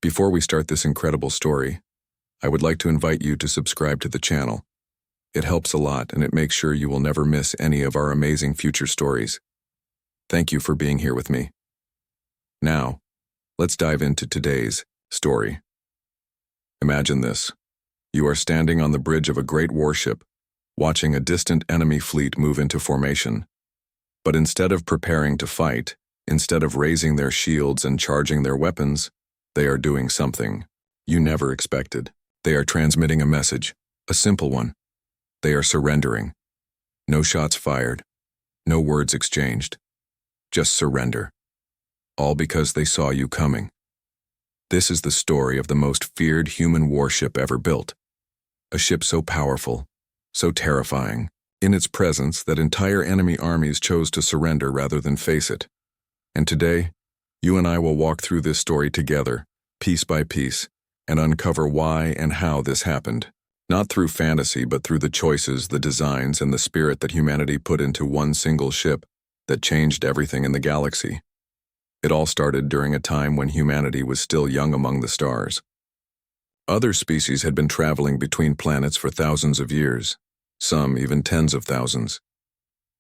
Before we start this incredible story, I would like to invite you to subscribe to the channel. It helps a lot and it makes sure you will never miss any of our amazing future stories. Thank you for being here with me. Now, let's dive into today's story. Imagine this. You are standing on the bridge of a great warship, watching a distant enemy fleet move into formation. But instead of preparing to fight, instead of raising their shields and charging their weapons, they are doing something you never expected. They are transmitting a message, a simple one. They are surrendering. No shots fired, no words exchanged, just surrender. All because they saw you coming. This is the story of the most feared human warship ever built. A ship so powerful, so terrifying, in its presence that entire enemy armies chose to surrender rather than face it. And today, you and I will walk through this story together, piece by piece, and uncover why and how this happened. Not through fantasy, but through the choices, the designs, and the spirit that humanity put into one single ship that changed everything in the galaxy. It all started during a time when humanity was still young among the stars. Other species had been traveling between planets for thousands of years, some even tens of thousands.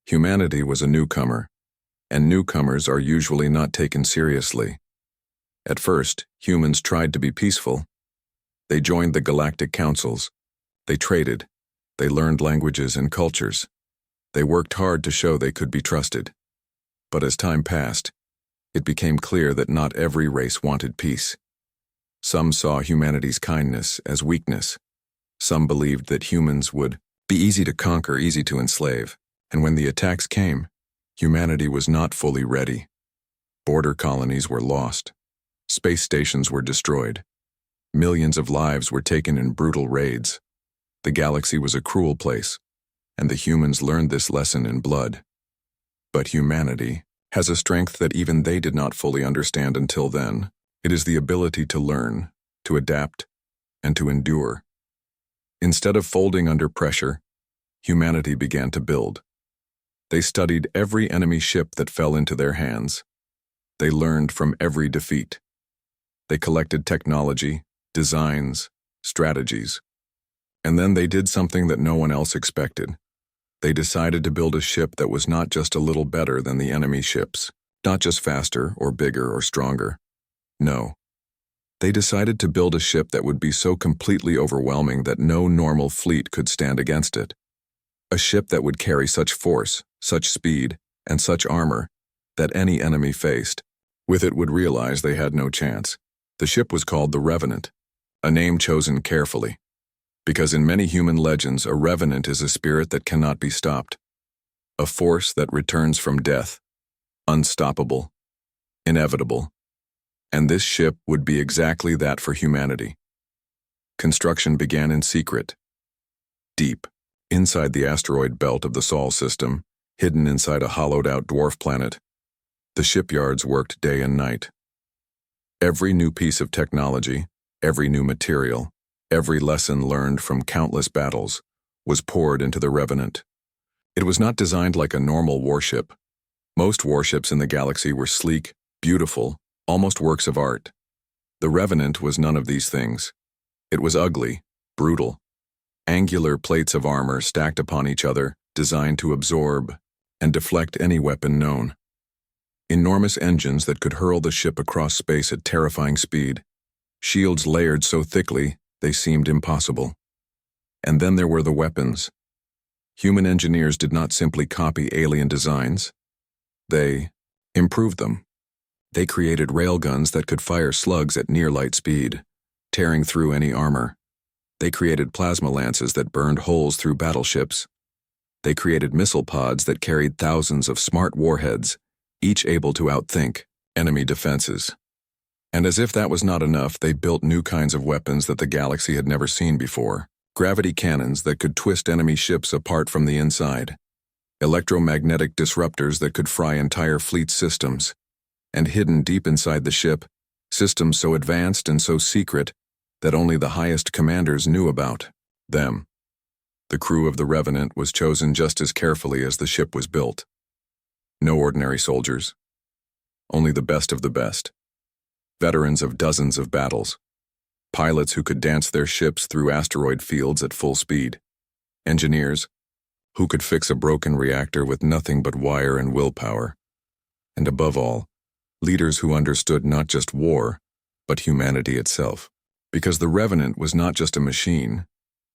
Humanity was a newcomer, and newcomers are usually not taken seriously. At first, humans tried to be peaceful. They joined the galactic councils. They traded. They learned languages and cultures. They worked hard to show they could be trusted. But as time passed, it became clear that not every race wanted peace. Some saw humanity's kindness as weakness. Some believed that humans would be easy to conquer, easy to enslave. And when the attacks came, humanity was not fully ready. Border colonies were lost. Space stations were destroyed. Millions of lives were taken in brutal raids. The galaxy was a cruel place, and the humans learned this lesson in blood. But humanity has a strength that even they did not fully understand until then. It is the ability to learn, to adapt, and to endure. Instead of folding under pressure, humanity began to build. They studied every enemy ship that fell into their hands. They learned from every defeat. They collected technology, designs, strategies. And then they did something that no one else expected. They decided to build a ship that was not just a little better than the enemy ships, not just faster or bigger or stronger. No. They decided to build a ship that would be so completely overwhelming that no normal fleet could stand against it. A ship that would carry such force, such speed, and such armor that any enemy faced with it would realize they had no chance. The ship was called the Revenant, a name chosen carefully, because in many human legends a revenant is a spirit that cannot be stopped, a force that returns from death, unstoppable, inevitable. And this ship would be exactly that for humanity. Construction began in secret, deep, inside the asteroid belt of the Sol system, hidden inside a hollowed-out dwarf planet. The shipyards worked day and night. Every new piece of technology, every new material, every lesson learned from countless battles was poured into the Revenant. It was not designed like a normal warship. Most warships in the galaxy were sleek, beautiful, almost works of art. The Revenant was none of these things. It was ugly, brutal. Angular plates of armor stacked upon each other, designed to absorb and deflect any weapon known. Enormous engines that could hurl the ship across space at terrifying speed. Shields layered so thickly they seemed impossible. And then there were the weapons. Human engineers did not simply copy alien designs. They improved them. They created railguns that could fire slugs at near-light speed, tearing through any armor. They created plasma lances that burned holes through battleships. They created missile pods that carried thousands of smart warheads, each able to outthink enemy defenses. And as if that was not enough, they built new kinds of weapons that the galaxy had never seen before. Gravity cannons that could twist enemy ships apart from the inside. Electromagnetic disruptors that could fry entire fleet systems. And hidden deep inside the ship, systems so advanced and so secret that only the highest commanders knew about them. The crew of the Revenant was chosen just as carefully as the ship was built. No ordinary soldiers, only the best of the best. veterans of dozens of battles, pilots who could dance their ships through asteroid fields at full speed, engineers who could fix a broken reactor with nothing but wire and willpower, and above all, leaders who understood not just war, but humanity itself. Because the Revenant was not just a machine,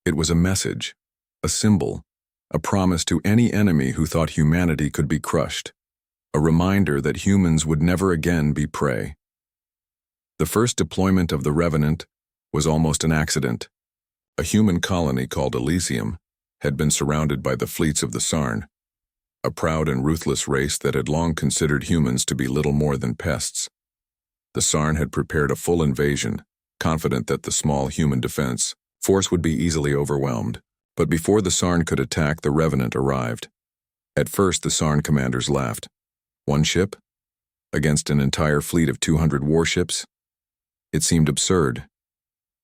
it was a message, a symbol, a promise to any enemy who thought humanity could be crushed, a reminder that humans would never again be prey. The first deployment of the Revenant was almost an accident. A human colony called Elysium had been surrounded by the fleets of the Sarn, a proud and ruthless race that had long considered humans to be little more than pests. The Sarn had prepared a full invasion, confident that the small human defense force would be easily overwhelmed. But before the Sarn could attack, the Revenant arrived. At first, the Sarn commanders laughed. One ship? Against an entire fleet of 200 warships? It seemed absurd.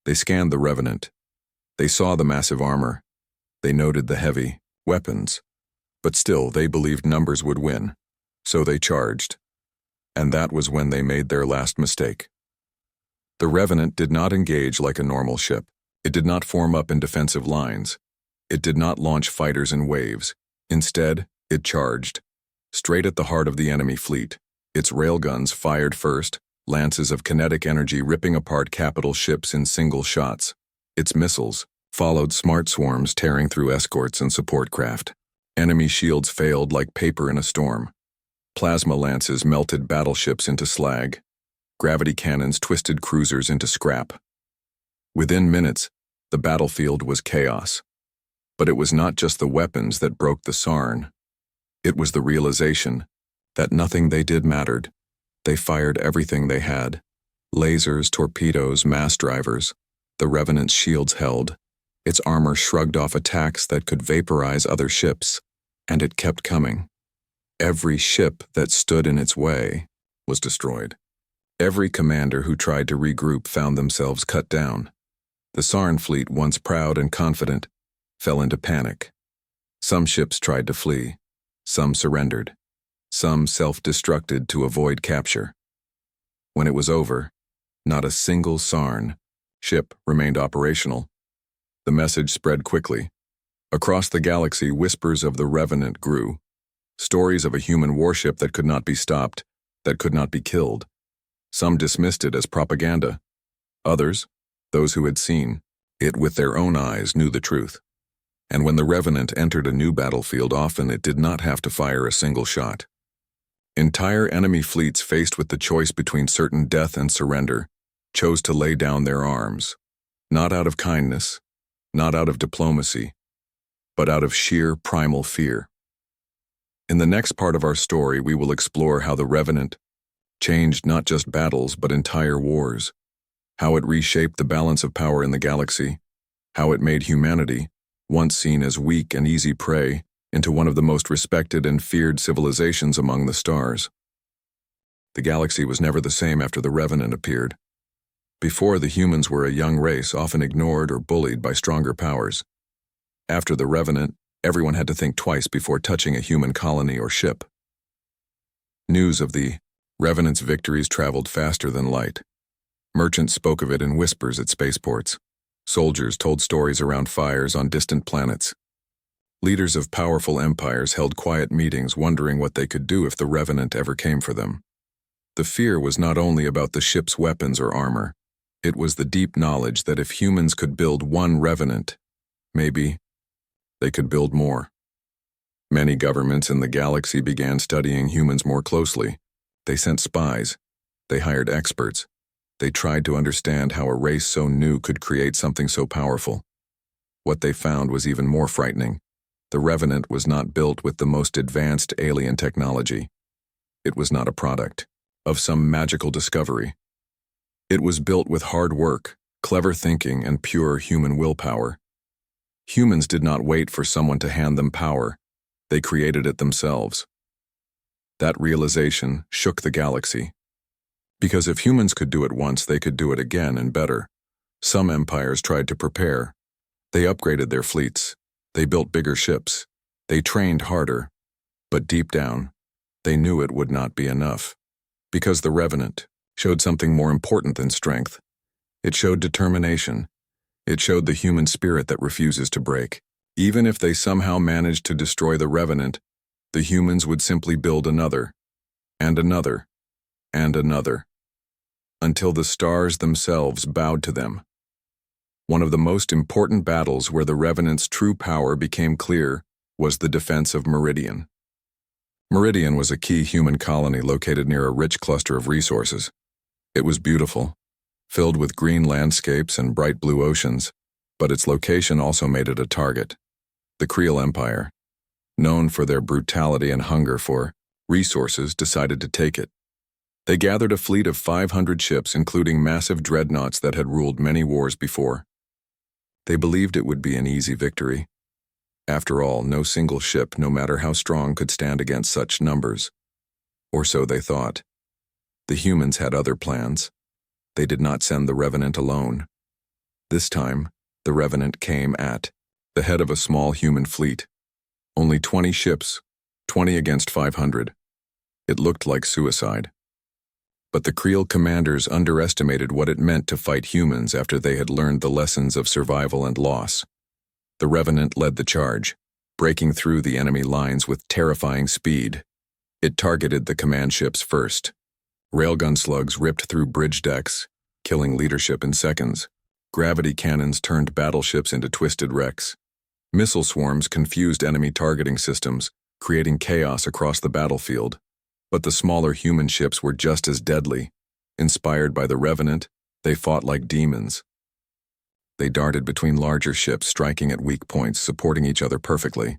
They scanned the Revenant. They saw the massive armor. They noted the heavy weapons. But still, they believed numbers would win. So they charged. And that was when they made their last mistake. The Revenant did not engage like a normal ship. It did not form up in defensive lines. It did not launch fighters in waves. Instead, it charged, straight at the heart of the enemy fleet. Its railguns fired first, lances of kinetic energy ripping apart capital ships in single shots. Its missiles followed smart swarms tearing through escorts and support craft. Enemy shields failed like paper in a storm. Plasma lances melted battleships into slag. Gravity cannons twisted cruisers into scrap. Within minutes, the battlefield was chaos. But it was not just the weapons that broke the Sarn. It was the realization that nothing they did mattered. They fired everything they had. Lasers, torpedoes, mass drivers. The Revenant's shields held. Its armor shrugged off attacks that could vaporize other ships. And it kept coming. Every ship that stood in its way was destroyed. Every commander who tried to regroup found themselves cut down. The Sarn fleet, once proud and confident, fell into panic. Some ships tried to flee. Some surrendered. Some self-destructed to avoid capture. When it was over, not a single Sarn ship remained operational. The message spread quickly. Across the galaxy, whispers of the Revenant grew. Stories of a human warship that could not be stopped, that could not be killed. Some dismissed it as propaganda. Others, those who had seen it with their own eyes, knew the truth. And when the Revenant entered a new battlefield, often it did not have to fire a single shot. Entire enemy fleets, faced with the choice between certain death and surrender, chose to lay down their arms, not out of kindness, not out of diplomacy, but out of sheer primal fear. In the next part of our story, we will explore how the Revenant changed not just battles but entire wars, how it reshaped the balance of power in the galaxy, how it made humanity, once seen as weak and easy prey, into one of the most respected and feared civilizations among the stars. The galaxy was never the same after the Revenant appeared. Before, the humans were a young race, often ignored or bullied by stronger powers. After the Revenant, everyone had to think twice before touching a human colony or ship. News of the Revenant's victories traveled faster than light. Merchants spoke of it in whispers at spaceports. Soldiers told stories around fires on distant planets. Leaders of powerful empires held quiet meetings wondering what they could do if the Revenant ever came for them. The fear was not only about the ship's weapons or armor. It was the deep knowledge that if humans could build one Revenant, maybe they could build more. Many governments in the galaxy began studying humans more closely. They sent spies. They hired experts. They tried to understand how a race so new could create something so powerful. What they found was even more frightening. The Revenant was not built with the most advanced alien technology. It was not a product of some magical discovery. It was built with hard work, clever thinking, and pure human willpower. Humans did not wait for someone to hand them power. They created it themselves. That realization shook the galaxy. Because if humans could do it once, they could do it again and better. Some empires tried to prepare. They upgraded their fleets. They built bigger ships. They trained harder. But deep down, they knew it would not be enough. Because the Revenant, showed something more important than strength. It showed determination. It showed the human spirit that refuses to break. Even if they somehow managed to destroy the Revenant, the humans would simply build another, and another, and another, until the stars themselves bowed to them. One of the most important battles where the Revenant's true power became clear was the defense of Meridian. Meridian was a key human colony located near a rich cluster of resources. It was beautiful, filled with green landscapes and bright blue oceans, but its location also made it a target. The Creel Empire, known for their brutality and hunger for resources, decided to take it. They gathered a fleet of 500 ships, including massive dreadnoughts that had ruled many wars before. They believed it would be an easy victory. After all, no single ship, no matter how strong, could stand against such numbers. Or so they thought. The humans had other plans. They did not send the Revenant alone. This time, the Revenant came at the head of a small human fleet. Only 20 ships, 20 against 500. It looked like suicide. But the Creel commanders underestimated what it meant to fight humans after they had learned the lessons of survival and loss. The Revenant led the charge, breaking through the enemy lines with terrifying speed. It targeted the command ships first. Railgun slugs ripped through bridge decks, killing leadership in seconds. Gravity cannons turned battleships into twisted wrecks. Missile swarms confused enemy targeting systems, creating chaos across the battlefield. But the smaller human ships were just as deadly. Inspired by the Revenant, they fought like demons. They darted between larger ships, striking at weak points, supporting each other perfectly.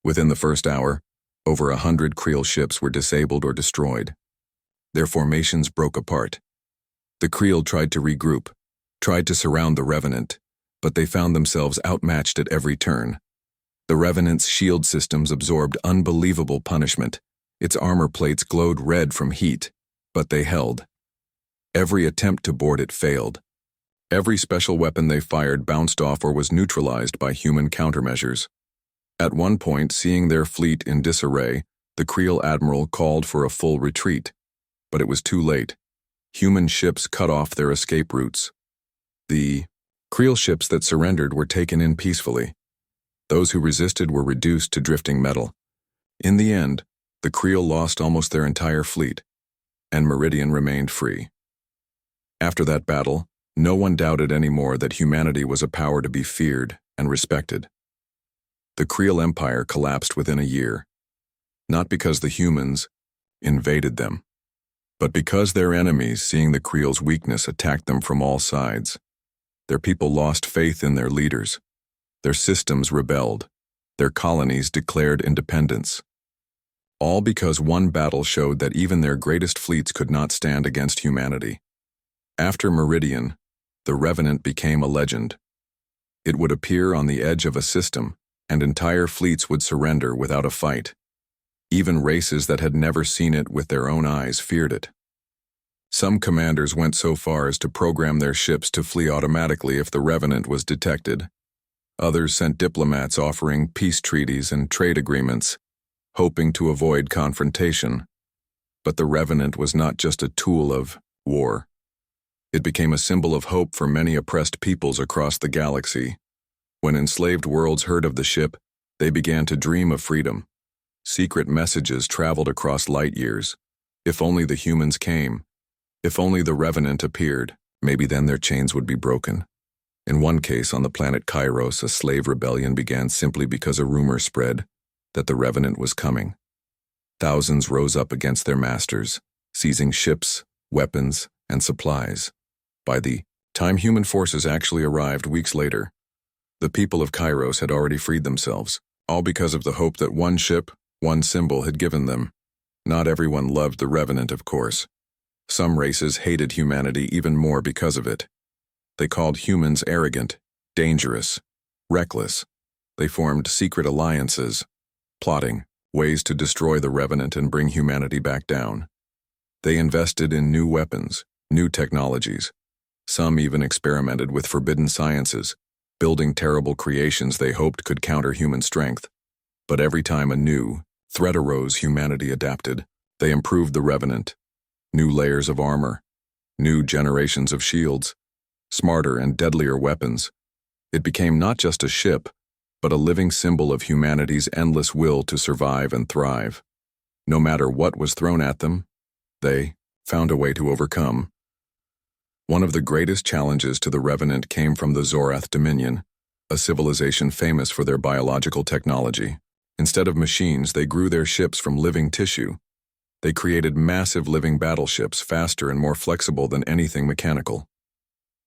Within the first hour, over 100 Creel ships were disabled or destroyed. Their formations broke apart. The Creel tried to regroup, tried to surround the Revenant, but they found themselves outmatched at every turn. The Revenant's shield systems absorbed unbelievable punishment. Its armor plates glowed red from heat, but they held. Every attempt to board it failed. Every special weapon they fired bounced off or was neutralized by human countermeasures. At one point, seeing their fleet in disarray, the Creel admiral called for a full retreat. But it was too late. Human ships cut off their escape routes. The Creel ships that surrendered were taken in peacefully. Those who resisted were reduced to drifting metal. In the end, the Creel lost almost their entire fleet, and Meridian remained free. After that battle, no one doubted anymore that humanity was a power to be feared and respected. The Creel Empire collapsed within a year, not because the humans invaded them, but because their enemies, seeing the Creel's weakness, attacked them from all sides. Their people lost faith in their leaders. Their systems rebelled. Their colonies declared independence. All because one battle showed that even their greatest fleets could not stand against humanity. After Meridian, the Revenant became a legend. It would appear on the edge of a system, and entire fleets would surrender without a fight. Even races that had never seen it with their own eyes feared it. Some commanders went so far as to program their ships to flee automatically if the Revenant was detected. Others sent diplomats offering peace treaties and trade agreements, hoping to avoid confrontation. But the Revenant was not just a tool of war. It became a symbol of hope for many oppressed peoples across the galaxy. When enslaved worlds heard of the ship, they began to dream of freedom. Secret messages traveled across light years. If only the humans came. If only the Revenant appeared, maybe then their chains would be broken. In one case, on the planet Kairos, a slave rebellion began simply because a rumor spread that the Revenant was coming. Thousands rose up against their masters, seizing ships, weapons, and supplies. By the time human forces actually arrived weeks later, the people of Kairos had already freed themselves, all because of the hope that one ship, one symbol had given them. Not everyone loved the Revenant, of course. Some races hated humanity even more because of it. They called humans arrogant, dangerous, reckless. They formed secret alliances, plotting ways to destroy the Revenant and bring humanity back down. They invested in new weapons, new technologies. Some even experimented with forbidden sciences, building terrible creations they hoped could counter human strength. But every time a new threat arose, humanity adapted. They improved the Revenant. New layers of armor, new generations of shields, smarter and deadlier weapons. It became not just a ship, but a living symbol of humanity's endless will to survive and thrive. No matter what was thrown at them, they found a way to overcome. One of the greatest challenges to the Revenant came from the Zorath Dominion, a civilization famous for their biological technology. Instead of machines, they grew their ships from living tissue. They created massive living battleships, faster and more flexible than anything mechanical.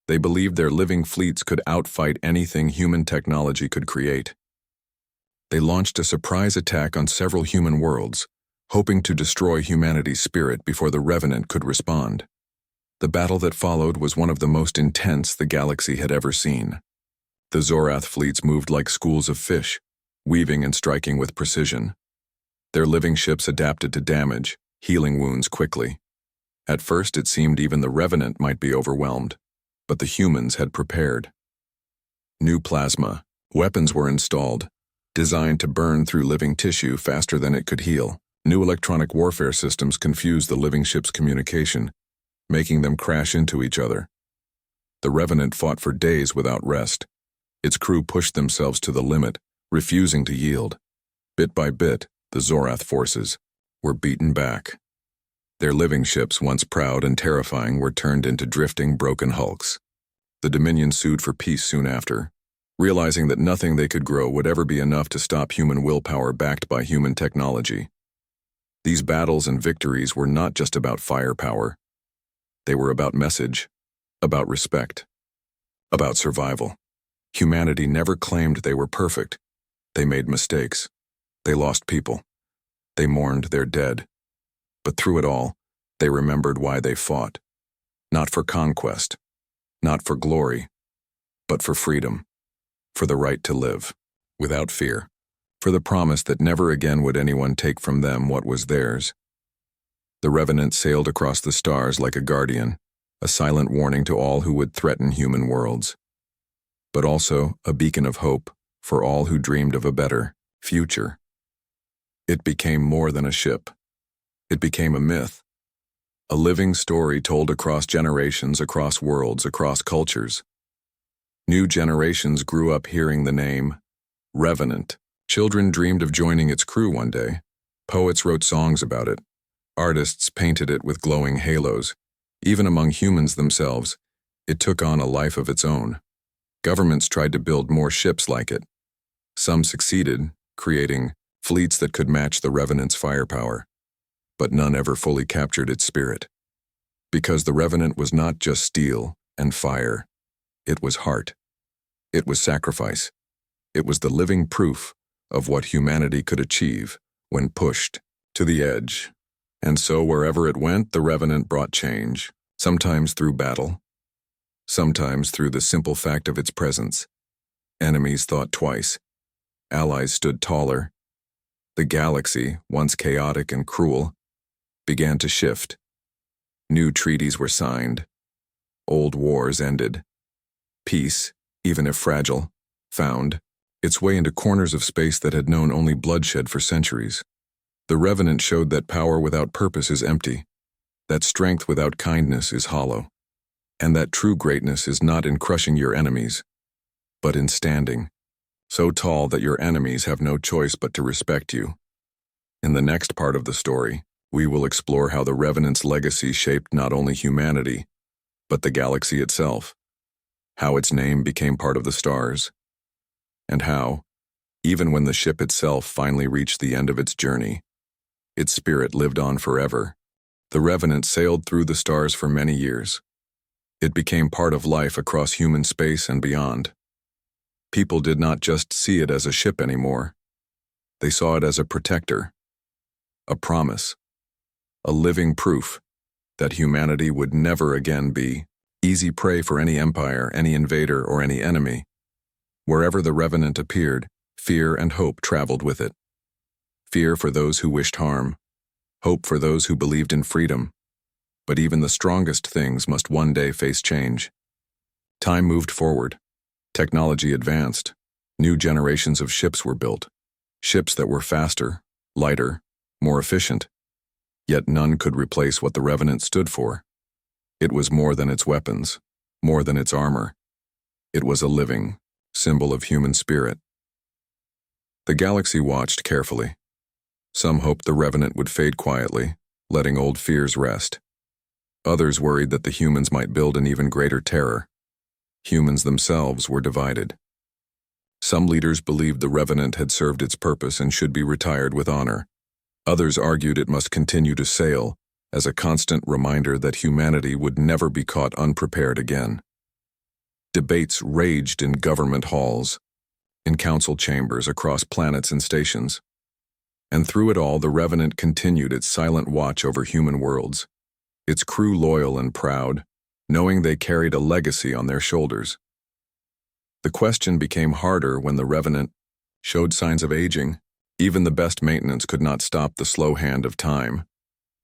They believed their living fleets could outfight anything human technology could create. They launched a surprise attack on several human worlds, hoping to destroy humanity's spirit before the Revenant could respond. The battle that followed was one of the most intense the galaxy had ever seen. The Zorath fleets moved like schools of fish, weaving and striking with precision. Their living ships adapted to damage, healing wounds quickly. At first it seemed even the Revenant might be overwhelmed, but the humans had prepared. New plasma weapons were installed, designed to burn through living tissue faster than it could heal. New electronic warfare systems confused the living ships' communication, making them crash into each other. The Revenant fought for days without rest. Its crew pushed themselves to the limit, refusing to yield. Bit by bit, the Zorath forces were beaten back. Their living ships, once proud and terrifying, were turned into drifting, broken hulks. The Dominion sued for peace soon after, realizing that nothing they could grow would ever be enough to stop human willpower backed by human technology. These battles and victories were not just about firepower. They were about message, about respect, about survival. Humanity never claimed they were perfect. They made mistakes. They lost people. They mourned their dead. But through it all, they remembered why they fought. Not for conquest, not for glory, but for freedom, for the right to live, without fear, for the promise that never again would anyone take from them what was theirs. The Revenant sailed across the stars like a guardian, a silent warning to all who would threaten human worlds, but also a beacon of hope for all who dreamed of a better future. It became more than a ship. It became a myth, a living story told across generations, across worlds, across cultures. New generations grew up hearing the name Revenant. Children dreamed of joining its crew one day. Poets wrote songs about it. Artists painted it with glowing halos. Even among humans themselves, it took on a life of its own. Governments tried to build more ships like it. Some succeeded, creating fleets that could match the Revenant's firepower. But none ever fully captured its spirit. Because the Revenant was not just steel and fire. It was heart. It was sacrifice. It was the living proof of what humanity could achieve when pushed to the edge. And so wherever it went, the Revenant brought change, sometimes through battle, sometimes through the simple fact of its presence. Enemies thought twice. Allies stood taller. The galaxy, once chaotic and cruel, began to shift. New treaties were signed. Old wars ended. Peace, even if fragile, found its way into corners of space that had known only bloodshed for centuries. The Revenant showed that power without purpose is empty, that strength without kindness is hollow, and that true greatness is not in crushing your enemies, but in standing, so tall that your enemies have no choice but to respect you. In the next part of the story, we will explore how the Revenant's legacy shaped not only humanity, but the galaxy itself, how its name became part of the stars, and how, even when the ship itself finally reached the end of its journey, its spirit lived on forever. The Revenant sailed through the stars for many years. It became part of life across human space and beyond. People did not just see it as a ship anymore. They saw it as a protector, a promise, a living proof that humanity would never again be easy prey for any empire, any invader, or any enemy. Wherever the Revenant appeared, fear and hope traveled with it. Fear for those who wished harm, hope for those who believed in freedom. But even the strongest things must one day face change. Time moved forward. Technology advanced. New generations of ships were built. Ships that were faster, lighter, more efficient. Yet none could replace what the Revenant stood for. It was more than its weapons, more than its armor. It was a living symbol of human spirit. The galaxy watched carefully. Some hoped the Revenant would fade quietly, letting old fears rest. Others worried that the humans might build an even greater terror. Humans themselves were divided. Some leaders believed the Revenant had served its purpose and should be retired with honor. Others argued it must continue to sail, as a constant reminder that humanity would never be caught unprepared again. Debates raged in government halls, in council chambers across planets and stations. And through it all, the Revenant continued its silent watch over human worlds, its crew loyal and proud, knowing they carried a legacy on their shoulders. The question became harder when the Revenant showed signs of aging. Even the best maintenance could not stop the slow hand of time.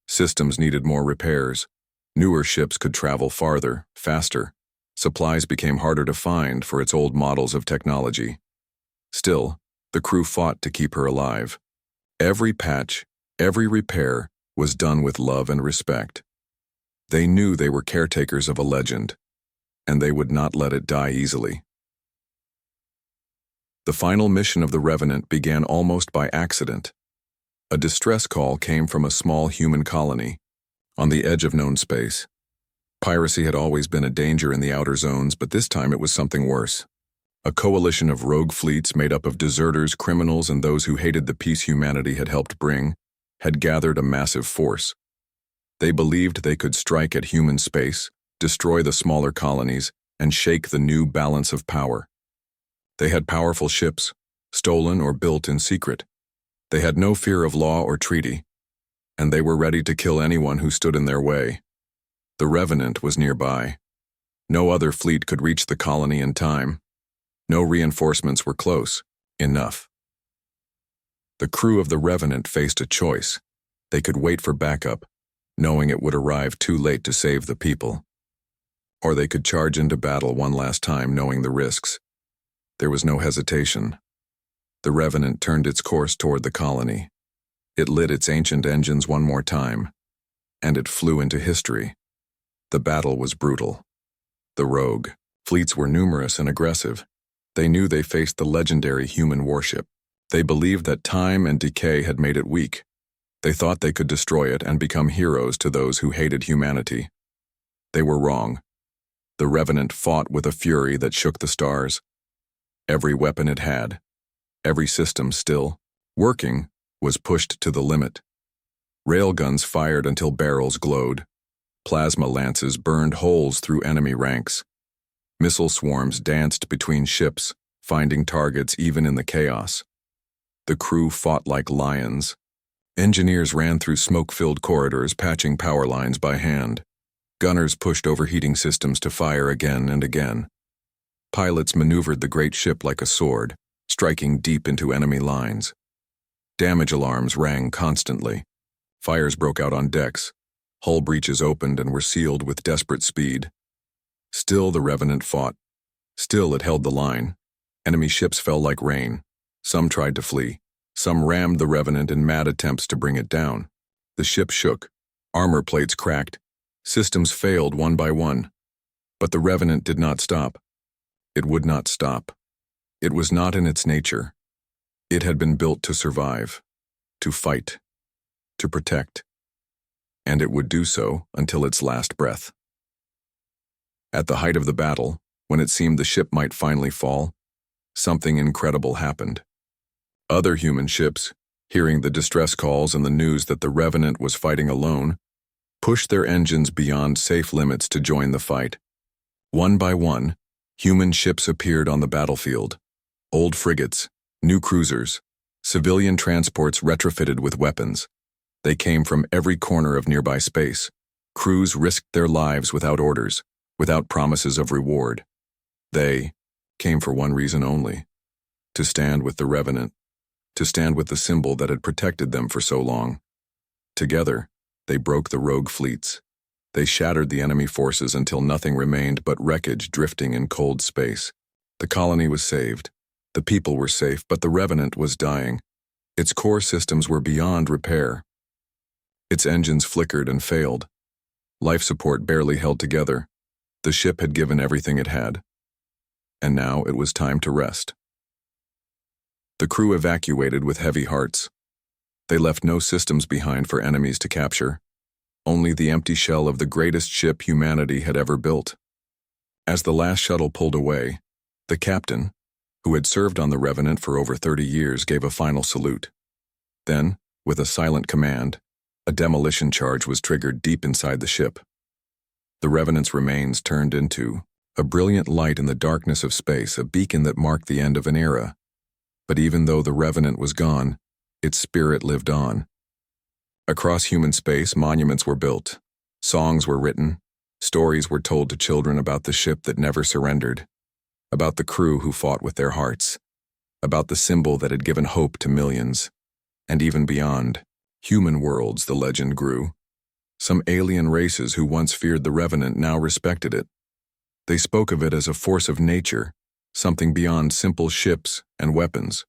Systems needed more repairs. Newer ships could travel farther, faster. Supplies became harder to find for its old models of technology. Still, the crew fought to keep her alive. Every patch, every repair was done with love and respect. They knew they were caretakers of a legend, and they would not let it die easily. The final mission of the Revenant began almost by accident. A distress call came from a small human colony on the edge of known space. Piracy had always been a danger in the outer zones, but this time it was something worse. A coalition of rogue fleets made up of deserters, criminals, and those who hated the peace humanity had helped bring, had gathered a massive force. They believed they could strike at human space, destroy the smaller colonies, and shake the new balance of power. They had powerful ships, stolen or built in secret. They had no fear of law or treaty, and they were ready to kill anyone who stood in their way. The Revenant was nearby. No other fleet could reach the colony in time. No reinforcements were close enough. The crew of the Revenant faced a choice. They could wait for backup, knowing it would arrive too late to save the people. Or they could charge into battle one last time, knowing the risks. There was no hesitation. The Revenant turned its course toward the colony. It lit its ancient engines one more time, and it flew into history. The battle was brutal. The rogue fleets were numerous and aggressive. They knew they faced the legendary human warship. They believed that time and decay had made it weak. They thought they could destroy it and become heroes to those who hated humanity. They were wrong. The Revenant fought with a fury that shook the stars. Every weapon it had, every system still working, was pushed to the limit. Railguns fired until barrels glowed. Plasma lances burned holes through enemy ranks. Missile swarms danced between ships, finding targets even in the chaos. The crew fought like lions. Engineers ran through smoke-filled corridors, patching power lines by hand. Gunners pushed overheating systems to fire again and again. Pilots maneuvered the great ship like a sword, striking deep into enemy lines. Damage alarms rang constantly. Fires broke out on decks. Hull breaches opened and were sealed with desperate speed. Still the Revenant fought. Still it held the line. Enemy ships fell like rain. Some tried to flee. Some rammed the Revenant in mad attempts to bring it down. The ship shook. Armor plates cracked. Systems failed one by one. But the Revenant did not stop. It would not stop. It was not in its nature. It had been built to survive, to fight, to protect. And it would do so until its last breath. At the height of the battle, when it seemed the ship might finally fall, something incredible happened. Other human ships, hearing the distress calls and the news that the Revenant was fighting alone, pushed their engines beyond safe limits to join the fight. One by one, human ships appeared on the battlefield. Old frigates, new cruisers, civilian transports retrofitted with weapons. They came from every corner of nearby space. Crews risked their lives without orders, without promises of reward. They came for one reason only: to stand with the Revenant, to stand with the symbol that had protected them for so long. Together, they broke the rogue fleets. They shattered the enemy forces until nothing remained but wreckage drifting in cold space. The colony was saved. The people were safe, but the Revenant was dying. Its core systems were beyond repair. Its engines flickered and failed. Life support barely held together. The ship had given everything it had. And now it was time to rest. The crew evacuated with heavy hearts. They left no systems behind for enemies to capture, only the empty shell of the greatest ship humanity had ever built. As the last shuttle pulled away, the captain, who had served on the Revenant for over 30 years, gave a final salute. Then, with a silent command, a demolition charge was triggered deep inside the ship. The Revenant's remains turned into a brilliant light in the darkness of space, a beacon that marked the end of an era. But even though the Revenant was gone, its spirit lived on. Across human space, monuments were built, songs were written, stories were told to children about the ship that never surrendered, about the crew who fought with their hearts, about the symbol that had given hope to millions. And even beyond human worlds, the legend grew. Some alien races who once feared the Revenant now respected it. They spoke of it as a force of nature, something beyond simple ships and weapons.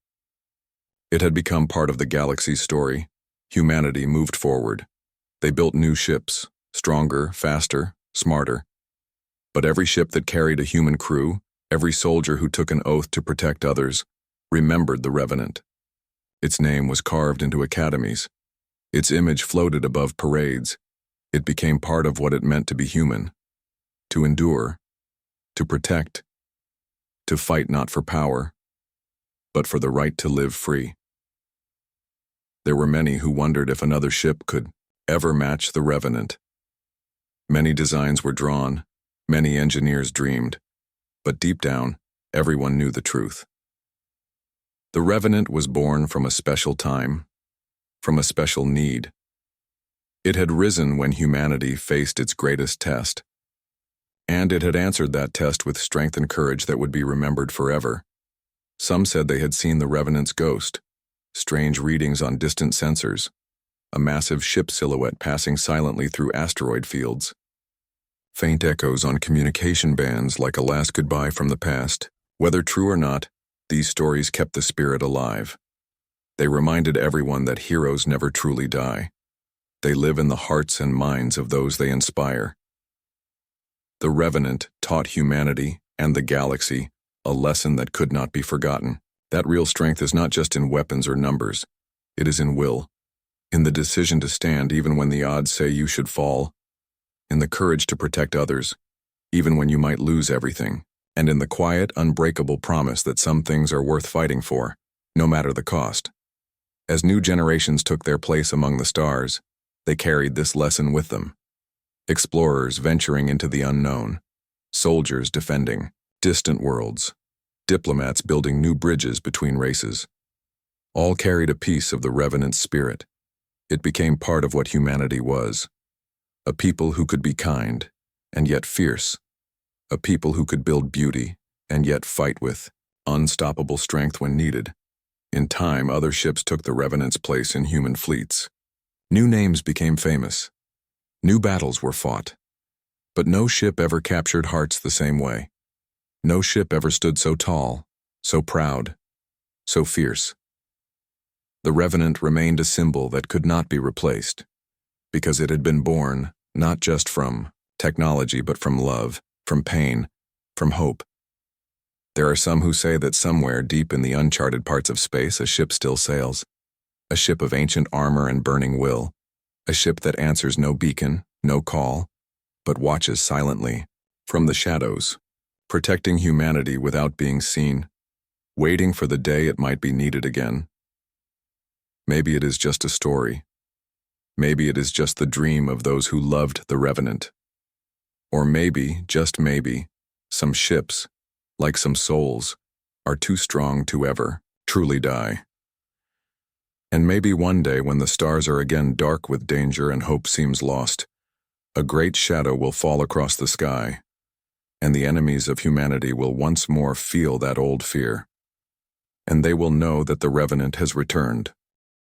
It had become part of the galaxy's story. Humanity moved forward. They built new ships, stronger, faster, smarter. But every ship that carried a human crew, every soldier who took an oath to protect others, remembered the Revenant. Its name was carved into academies. Its image floated above parades. It became part of what it meant to be human, to endure, to protect, to fight not for power, but for the right to live free. There were many who wondered if another ship could ever match the Revenant. Many designs were drawn, many engineers dreamed, but deep down, everyone knew the truth. The Revenant was born from a special time, from a special need. It had risen when humanity faced its greatest test, and it had answered that test with strength and courage that would be remembered forever. Some said they had seen the Revenant's ghost, strange readings on distant sensors, a massive ship silhouette passing silently through asteroid fields, faint echoes on communication bands like a last goodbye from the past. Whether true or not, these stories kept the spirit alive. They reminded everyone that heroes never truly die. They live in the hearts and minds of those they inspire. The Revenant taught humanity and the galaxy a lesson that could not be forgotten. That real strength is not just in weapons or numbers. It is in will, in the decision to stand even when the odds say you should fall, in the courage to protect others, even when you might lose everything, and in the quiet, unbreakable promise that some things are worth fighting for, no matter the cost. As new generations took their place among the stars, they carried this lesson with them. Explorers venturing into the unknown, soldiers defending distant worlds, diplomats building new bridges between races. All carried a piece of the Revenant's spirit. It became part of what humanity was. A people who could be kind, and yet fierce. A people who could build beauty, and yet fight with unstoppable strength when needed. In time, other ships took the Revenant's place in human fleets. New names became famous. New battles were fought. But no ship ever captured hearts the same way. No ship ever stood so tall, so proud, so fierce. The Revenant remained a symbol that could not be replaced, because it had been born not just from technology but from love, from pain, from hope. There are some who say that somewhere deep in the uncharted parts of space a ship still sails, a ship of ancient armor and burning will, a ship that answers no beacon, no call, but watches silently from the shadows, protecting humanity without being seen, waiting for the day it might be needed again. Maybe it is just a story. Maybe it is just the dream of those who loved the Revenant. Or maybe, just maybe, some ships, like some souls, are too strong to ever truly die. And maybe one day when the stars are again dark with danger and hope seems lost, a great shadow will fall across the sky, and the enemies of humanity will once more feel that old fear. And they will know that the Revenant has returned,